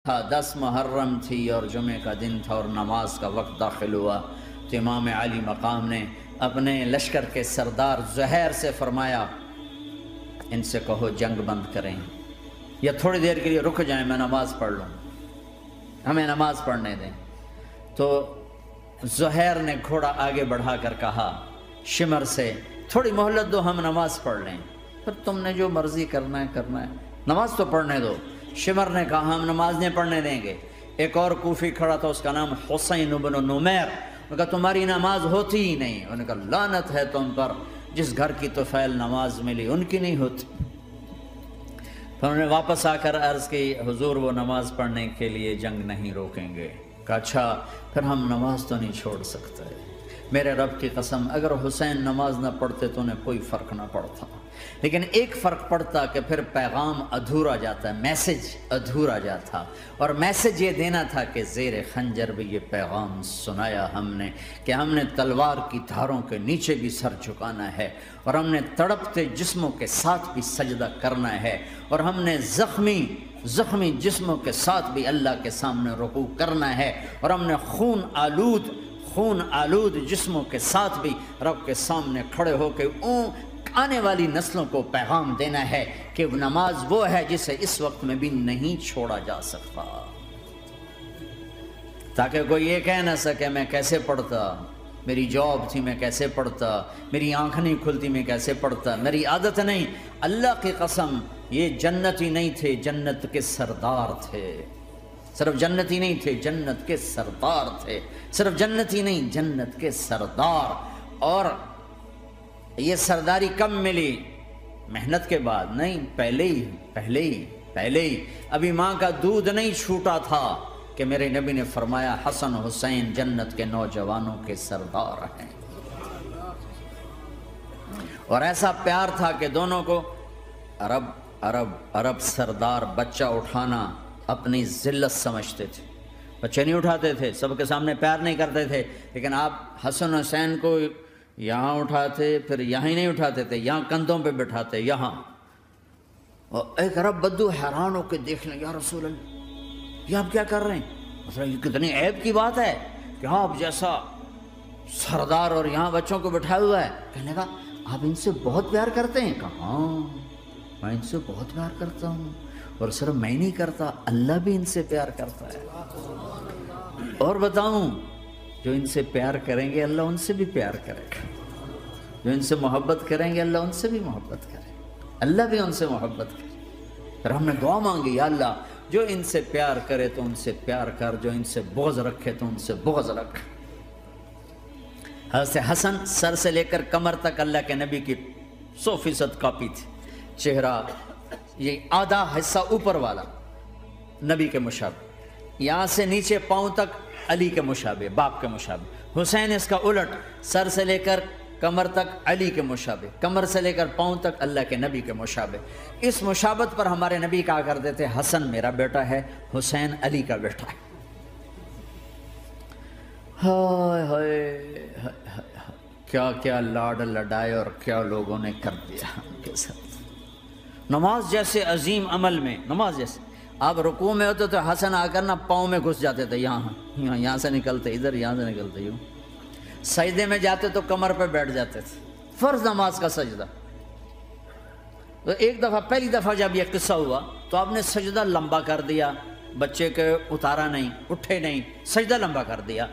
تھا 10 محرم تھی اور جمعے کا دن تھا اور نماز کا وقت داخل ہوا تو امام علی مقام نے اپنے لشکر کے سردار زہیر سے فرمایا ان سے کہو جنگ بند کریں یا تھوڑی دیر کے لیے رک جائیں، میں نماز پڑھ لوں، ہمیں نماز پڑھنے دیں۔ تو زہیر نے گھوڑا آگے بڑھا کر کہا شمر سے تھوڑی مہلت دو، ہم نماز پڑھ لیں، پھر تم نے جو مرضی کرنا ہے، نماز تو پڑھنے دو۔ شمر نے کہا ہم نماز نہیں پڑھنے دیں گے۔ ایک اور کوفی کھڑا تھا، اس کا نام حسین بن نمیر، انہوں نے کہا تمہاری نماز ہوتی ہی نہیں۔ انہوں نے کہا لعنت ہے تم پر، جس گھر کی طفیل نماز ملی ان کی نہیں ہوتی۔ پھر انہوں نے واپس آ کر عرض کی حضور وہ نماز پڑھنے کے لیے جنگ نہیں روکیں گے۔ کہا اچھا پھر ہم نماز تو نہیں چھوڑ سکتے۔ میرے رب کی قسم اگر حسین نماز نہ پڑھتے تو انہیں کوئی فرق نہ پڑتا، لیکن ایک فرق پڑتا کہ پھر پیغام ادھورا جاتا، میسج ادھورا جاتا، اور میسج یہ دینا تھا کہ زیر خنجر بھی یہ پیغام سنایا ہم نے کہ ہم نے تلوار کی دھاروں کے نیچے بھی سر جھکانا ہے، اور ہم نے تڑپتے جسموں کے ساتھ بھی سجدہ کرنا ہے، اور ہم نے زخمی جسموں کے ساتھ بھی اللہ کے سامنے رکوع کرنا ہے، اور ہم نے خون آلود جسموں کے ساتھ بھی رب کے سامنے کھڑے ہو کے آنے والی نسلوں کو پیغام دینا ہے کہ نماز وہ ہے جسے اس وقت میں بھی نہیں چھوڑا جا سکتا، تاکہ کوئی یہ کہہ نہ سکے میں کیسے پڑھتا، میری جاب تھی میں کیسے پڑھتا، میری آنکھ نہیں کھلتی میں کیسے پڑھتا، میری عادت نہیں۔ اللہ کی قسم یہ جنتی نہیں تھے، جنت کے سردار تھے، صرف جنتی نہیں تھے، جنت کے سردار تھے، صرف جنتی نہیں جنت کے سردار۔ اور یہ سرداری کب ملی؟ محنت کے بعد نہیں، پہلے ہی ابھی ماں کا دودھ نہیں چھوٹا تھا کہ میرے نبی نے فرمایا حسن حسین جنت کے نوجوانوں کے سردار ہیں، اور ایسا پیار تھا کہ دونوں کو عرب سردار بچہ اٹھانا اپنی ذلت سمجھتے تھے، بچے نہیں اٹھاتے تھے، سب کے سامنے پیار نہیں کرتے تھے، لیکن آپ حسن حسین کو یہاں اٹھاتے، پھر یہاں ہی نہیں اٹھاتے تھے، یہاں کندھوں پہ بٹھاتے، یہاں۔ اور ایک عرب بدو حیران ہو کے دیکھ لیں یا رسول اللہ یہ آپ کیا کر رہے ہیں؟ مثلا یہ کتنی عیب کی بات ہے کہ آپ جیسا سردار اور یہاں بچوں کو بٹھایا ہوا ہے۔ کہنے لگا آپ ان سے بہت پیار کرتے ہیں؟ کہا ہاں میں ان سے بہت پیار کرتا ہوں، اور صرف میں نہیں کرتا اللہ بھی ان سے پیار کرتا ہے۔ اور بتاؤں جو ان سے پیار کریں گے اللہ ان سے بھی پیار کرے گا، جو ان سے محبت کریں گے اللہ ان سے بھی محبت کرے گا، اللہ بھی ان سے محبت کرے۔ پھر ہم نے دعا مانگی یا اللہ جو ان سے پیار کرے تو ان سے پیار کر، جو ان سے بغض رکھے تو ان سے بغض رکھ۔ حضرت حسن سر سے لے کر کمر تک اللہ کے نبی کی 100% کاپی تھی، چہرہ یہ آدھا حصہ اوپر والا نبی کے مشابہ، یہاں سے نیچے پاؤں تک علی کے مشابہ، باپ کے مشابہ۔ حسین اس کا الٹ، سر سے لے کر کمر تک علی کے مشابہ، کمر سے لے کر پاؤں تک اللہ کے نبی کے مشابہ۔ اس مشابہت پر ہمارے نبی کہا کرتے تھے حسن میرا بیٹا ہے، حسین علی کا بیٹا ہے۔ ہائے ہائے کیا کیا لاڈ لڈائے اور کیا لوگوں نے کر دیا ان کے ساتھ۔ نماز جیسے عظیم عمل میں، نماز جیسے آپ رکوع میں ہوتے تو حسن آ کر نہ پاؤں میں گھس جاتے تھے، یہاں سے نکلتے ادھر، یہاں سے نکلتے یوں۔ سجدے میں جاتے تو کمر پہ بیٹھ جاتے تھے، فرض نماز کا سجدہ۔ تو ایک دفعہ پہلی دفعہ جب یہ قصہ ہوا تو آپ نے سجدہ لمبا کر دیا، بچے کے اتارا نہیں، اٹھے نہیں، سجدہ لمبا کر دیا۔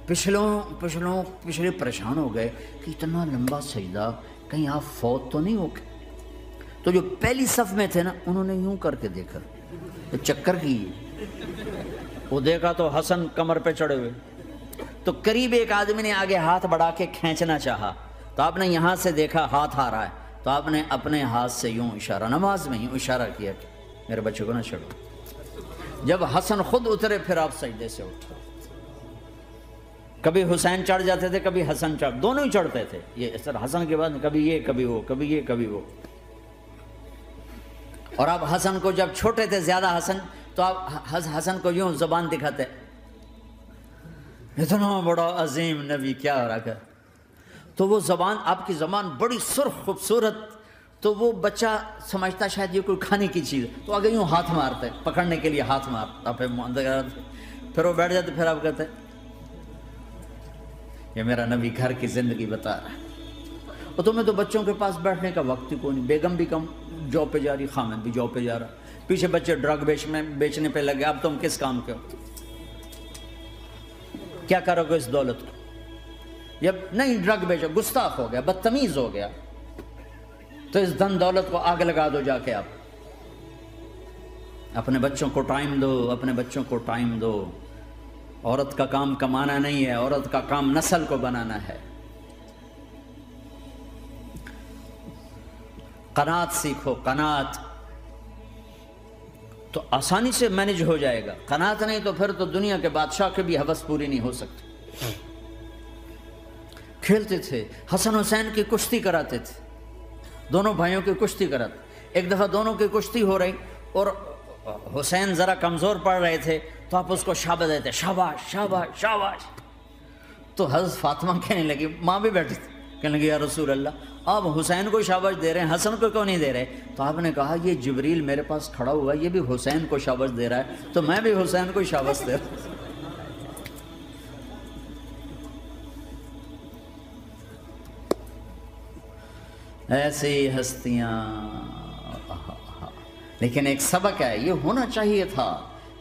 پچھلے پریشان ہو گئے کہ اتنا لمبا سجدہ کہیں آپ فوت تو نہیں ہو گئے۔ تو جو پہلی صف میں تھے نا انہوں نے یوں کر کے دیکھا، چکر کی وہ دیکھا تو حسن کمر پہ چڑھے ہوئے، تو قریب ایک آدمی نے آگے ہاتھ بڑھا کے کھینچنا چاہا، تو آپ نے یہاں سے دیکھا ہاتھ آ رہا ہے، تو آپ نے اپنے ہاتھ سے یوں اشارہ، نماز میں یوں اشارہ کیا کہ میرے بچے کو نہ چڑھو۔ جب حسن خود اترے پھر آپ سجدے سے اٹھے۔ کبھی حسین چڑھ جاتے تھے، کبھی حسن دونوں ہی چڑھتے تھے، یہ سر حسن کے بعد کبھی یہ کبھی وہ، کبھی یہ کبھی وہ۔ اور آپ حسن کو جب چھوٹے تھے زیادہ حسن، تو آپ حسن کو یوں زبان دکھاتے، اتنا بڑا عظیم نبی کیا ہو رہا ہے، تو وہ زبان، آپ کی زبان بڑی سرخ خوبصورت تو وہ بچہ سمجھتا شاید یہ کوئی کھانے کی چیز ہے، تو آگے یوں ہاتھ مارتا ہے، پکڑنے کے لیے ہاتھ مارتا، پھر وہ بیٹھ جاتے، پھر آپ کہتے ہیں یہ میرا نبی گھر کی زندگی بتا رہا ہے۔ اور تمہیں تو بچوں کے پاس بیٹھنے کا وقت ہی کوئی نہیں، بیگم بھی کم جاب پہ جا رہی، خامد بھی جاب پہ جا رہا، پیچھے بچے ڈرگ بیچنے پہ لگے، اب تم کس کام کے ہو؟ کیا کرو گے اس دولت کو؟ جب نہیں ڈرگ بیچو، گستاخ ہو گیا، بدتمیز ہو گیا، تو اس دن دولت کو آگ لگا دو جا کے۔ آپ اپنے بچوں کو ٹائم دو، اپنے بچوں کو ٹائم دو۔ عورت کا کام کمانا نہیں ہے، عورت کا کام نسل کو بنانا ہے۔ قناعت سیکھو، قناعت تو آسانی سے مینج ہو جائے گا، قناعت نہیں تو پھر تو دنیا کے بادشاہ کے بھی ہوس پوری نہیں ہو سکتی۔ کھیلتے تھے، حسن حسین کی کشتی کراتے تھے، دونوں بھائیوں کی کشتی کراتے۔ ایک دفعہ دونوں کی کشتی ہو رہی اور حسین ذرا کمزور پڑ رہے تھے، تو آپ اس کو شاباش دیتے، شاباش شاباش شاباش۔ تو حضرت فاطمہ کہنے لگی، ماں بھی بیٹھی تھی، کہنے لگی یا رسول اللہ آپ حسین کو شاباش دے رہے ہیں، حسن کو کیوں نہیں دے رہے؟ تو آپ نے کہا یہ جبریل میرے پاس کھڑا ہوا ہے، یہ بھی حسین کو شاباش دے رہا ہے، تو میں بھی حسین کو شاباش دے رہا ہوں۔ ایسی ہستیاں، لیکن ایک سبق ہے، یہ ہونا چاہیے تھا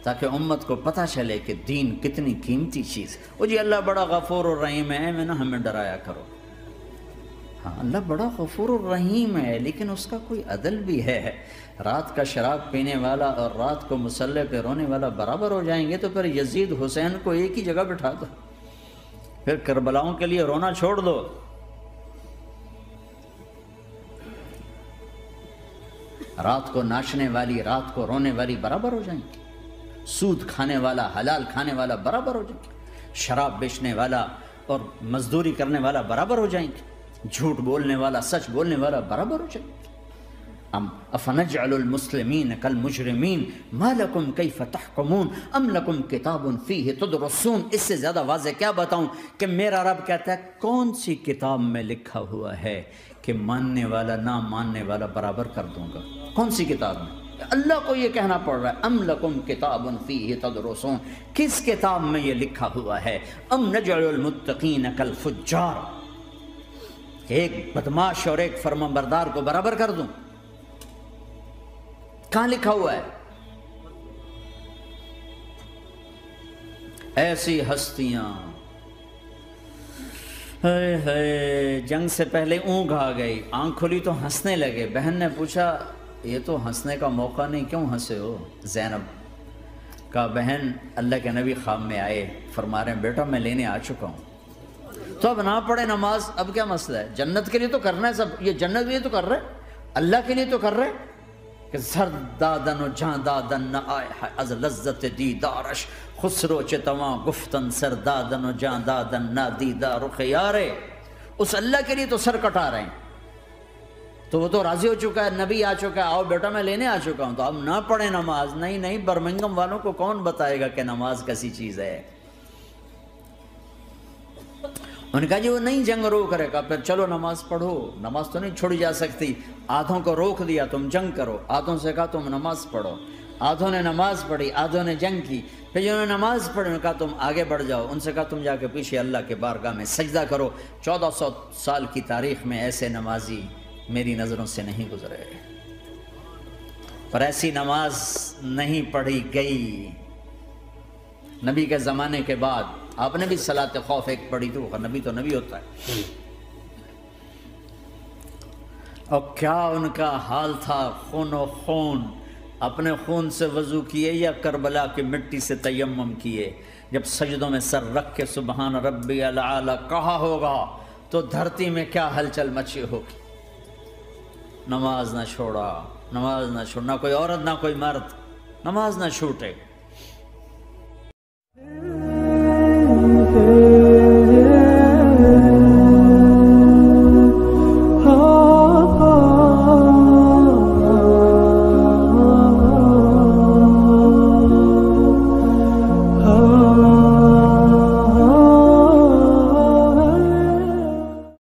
تاکہ امت کو پتہ چلے کہ دین کتنی قیمتی چیز ہے۔ وہ جی اللہ بڑا غفور الرحیم ہے، میں نہ ہمیں ڈرایا کرو۔ ہاں اللہ بڑا غفور الرحیم ہے، لیکن اس کا کوئی عدل بھی ہے۔ رات کا شراب پینے والا اور رات کو مصلی پہ رونے والا برابر ہو جائیں گے، تو پھر یزید حسین کو ایک ہی جگہ بٹھا دو، پھر کربلاؤں کے لیے رونا چھوڑ دو۔ رات کو ناچنے والی، رات کو رونے والی برابر ہو جائیں گے، سود کھانے والا، حلال کھانے والا برابر ہو جائیں گے، شراب بیچنے والا اور مزدوری کرنے والا برابر ہو جائیں گے، جھوٹ بولنے والا، سچ بولنے والا برابر ہو جائیں گے۔ افنجعل المسلمین کالمجرمین ما لکم کیف تحکمون ام لکم کتاب فیہ تدرسون۔ اس سے زیادہ واضح کیا بتاؤں کہ میرا رب کہتا ہے کون سی کتاب میں لکھا ہوا ہے کہ ماننے والا نہ ماننے والا برابر کر دوں گا؟ کون سی کتاب میں؟ اللہ کو یہ کہنا پڑ رہا ہے ام لکم کتاب فیہ تدرسون، کس کتاب میں یہ لکھا ہوا ہے؟ ام نجعل المتقین کالفجار، ایک بدماش اور ایک فرمانبردار کو برابر کر دوں؟ کہاں لکھا ہوا ہے؟ ایسی ہستیاں، جنگ سے پہلے اونگ آ گئی، آنکھ کھلی تو ہنسنے لگے۔ بہن نے پوچھا یہ تو ہنسنے کا موقع نہیں، کیوں ہنسے ہو؟ زینب کہا بہن اللہ کے نبی خواب میں آئے، فرما رہے ہیں بیٹا میں لینے آ چکا ہوں، تو اب نہ پڑھے نماز، اب کیا مسئلہ ہے؟ جنت کے لیے تو کرنا ہے سب، یہ جنت کے لیے تو کر رہے، اللہ کے لیے تو کر رہے کہ سر دادن و جان دادن نہ آئے از لذت دیدارش، خسرو چتواں گفتن سر دادن و جان دادن نہ دیدار خیارے۔ اس اللہ کے لیے تو سر کٹا رہے ہیں، تو وہ تو راضی ہو چکا ہے، نبی آ چکا ہے، آؤ بیٹا میں لینے آ چکا ہوں، تو اب نہ پڑھیں نماز؟ نہیں، برمنگم والوں کو کون بتائے گا کہ نماز کیسی چیز ہے؟ انہوں نے کہا جی وہ نہیں جنگ روک کرے گا، پھر چلو نماز پڑھو، نماز تو نہیں چھوڑی جا سکتی۔ آدھوں کو روک دیا تم جنگ کرو، آدھوں سے کہا تم نماز پڑھو، آدھوں نے نماز پڑھی، آدھوں نے جنگ کی۔ پھر جنہوں نے نماز پڑھی انہوں نے کہا تم آگے بڑھ جاؤ، ان سے کہا تم جا کے پیچھے اللہ کے بارگاہ میں سجدہ کرو۔ 1400 سال کی تاریخ میں ایسے نمازی میری نظروں سے نہیں گزرے، پر ایسی نماز نہیں پڑھی گئی نبی کے زمانے کے بعد۔ آپ نے بھی صلاۃ خوف ایک پڑھی تو نبی تو نبی ہوتا ہے، اور کیا ان کا حال تھا، خون و خون، اپنے خون سے وضو کیے یا کربلا کی مٹی سے تیمم کیے؟ جب سجدوں میں سر رکھ کے سبحان ربی الاعلی کہا ہوگا تو دھرتی میں کیا ہلچل مچی ہوگی۔ نماز نہ چھوڑا، نماز نہ چھوڑنا، کوئی عورت نہ کوئی مرد، نماز نہ چھوٹے۔